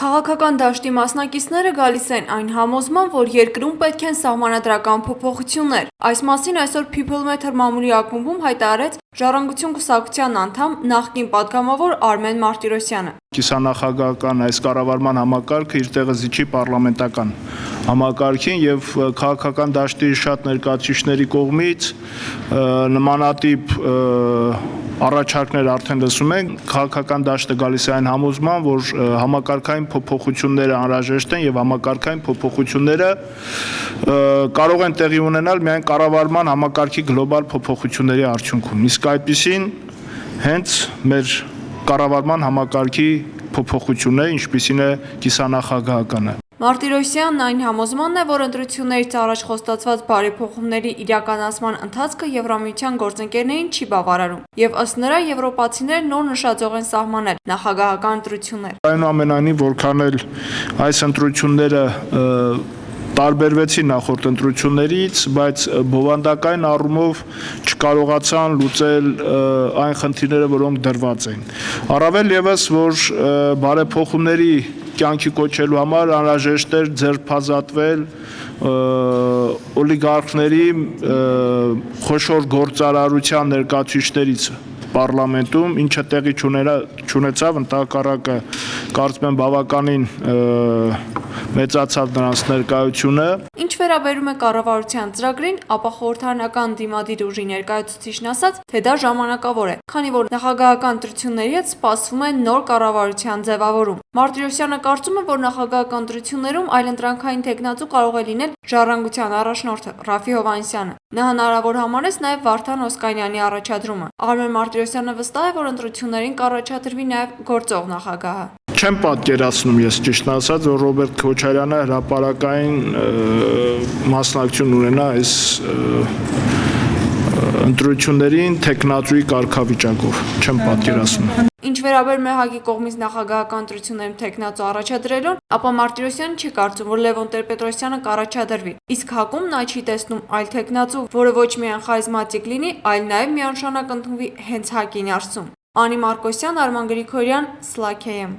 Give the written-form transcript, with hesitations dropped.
Քաղաքական դաշտի մասնակիցները գալիս են այն համոզման, որ երկրում պետք են սահմանադրական փոփոխություններ։ Այս մասին այսօր People Matter մամուլի ակումբում հայտարարեց Ժառանգություն կուսակցության անդամ նախկին պատգամավոր Արմեն Մարտիրոսյանը։ Կիսանախագահական այս կառավարման համակարգը իր տեղը զիջի պարլամենտական համակարգին եւ քաղաքական դաշտի շատ ներկայացուցիչների կողմից նմանատիպ առաջարկներ արդեն լսում ենք, քաղաքական դաշտը գալիս է այն համոզման, որ համակարգային փոփոխությունները անհրաժեշտ են եւ համակարգային փոփոխությունները կարող են տեղի ունենալ միայն կառավարման համակարգի գլոբալ փոփոխությունների արդյունքում։ Իսկ այդպիսին հենց մեր կառավարման համակարգի փոփոխությունն է, ինչպիսին է կիսանախագահականը։ Մարտիրոսյանն այն համոզմանն է, որ ընտրություններից առաջ խոստացված բարեփոխումների իրականացման ընթացքը Եվրամիության գործընկերներին չի բավարարում եւ ըստ նրա եվրոպացիները նոր նշաձող են սահմանել նախագահական ընտրություններ։ Այնուամենայնիվ, որքան էլ այս ընտրությունները տարբերվեցին նախորդ ընտրություններից, բայց բովանդակային առումով չկարողացան լուծել այն խնդիրները, որոնք դրված են։ Առավել եւս, որ բարեփոխումների կյանքի կոչելու համար անհրաժեշտ էր ձեռքբազատվել օլիգարխների խոշոր գործարարության ներկայացուցիչներից պարլամենտում, ինչը տեղի չունեցավ, ընդհակառակը կարծում եմ բավականին մեծացավ նրանց ներկայությունը։ Ինչ վերաբերում է կառավարության ծրագրին, ապա խորհրդարանական դիմադիր ուժի ներկայացուցիչն ասաց, թե դա ժամանակավոր է, քանի որ նախագահական ընտրությունների հետ սպասվում է նոր կառավարության ձևավորում։ Մարտիրոսյանը կարծում է, որ նախագահական ընտրություններում այլընտրանքային թեկնածու կարող է լինել Ժառանգության առաջնորդը Ռաֆի Հովհաննիսյանը։ Նա հնարավոր համարեց նաև Վարդան Օսկանյանի առաջադրումը։ Արմեն Մարտիրոսյանը վստահ է, որ ընտրություններին կառաջադրվի նաև գործող նախագահը։ Չեմ պատկերացնում ես ճիշտ ասած, որ Ռոբերտ Քոչարյանը հրապարակային մասնակցություն ունենա այս ընտրություններին թեկնածուի կարգավիճակով, չեմ պատկերացնում։ Ինչ վերաբերում է ՀԱԿ-ի կողմից նախագահական ընտրություններում թեկնածու առաջադրելուն, ապա Մարտիրոսյանը չի կարծում, որ Լևոն Տեր-Պետրոսյանը կառաջադրվի, իսկ ՀԱԿ-ում նա չի տեսնում այլ թեկնածու, որը ոչ միայն խարիզմատիկ լինի, այլ նաև միանշանակ ընդունվի հենց ՀԱԿ-ի ներսում։ Անի Մարկոսյան, Արման Գրիգորյան, Սլաքեյեմ։